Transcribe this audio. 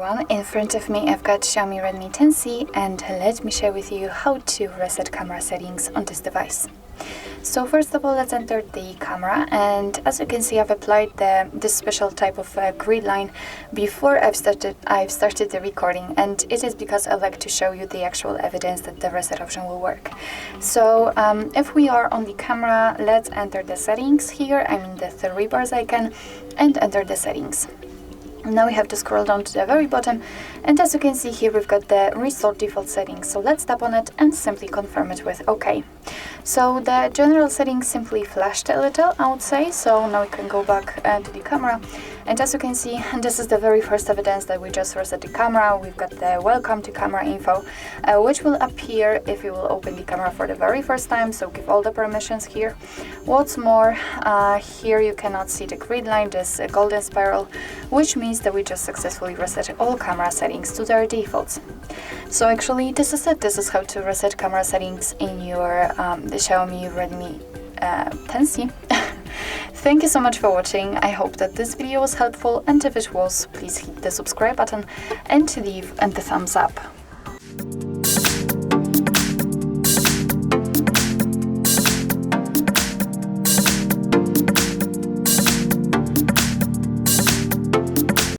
everyone, in front of me I've got Xiaomi Redmi 10C and let me share with you how to reset camera settings on this device. So first of all, let's enter the camera, and as you can see I've applied this special type of grid line before I've started the recording, and it is because I like to show you the actual evidence that the reset option will work. So if we are on the camera, let's enter the settings here, I mean the three bars icon, and enter the settings. Now we have to scroll down to the very bottom, and as you can see here we've got the restore default settings, so let's tap on it and simply confirm it with OK. So the general settings simply flashed a little, I would say, so now we can go back to the camera, and as you can see, this is the very first evidence that we just reset the camera. We've got the welcome to camera info, which will appear if you will open the camera for the very first time, so give all the permissions here. What's more, here you cannot see the grid line, this golden spiral, which means that we just successfully reset all camera settings to their defaults. So actually this is it. This is how to reset camera settings in your the Xiaomi Redmi 10C. Thank you so much for watching. I hope that this video was helpful, and if it was, please hit the subscribe button and leave the thumbs up.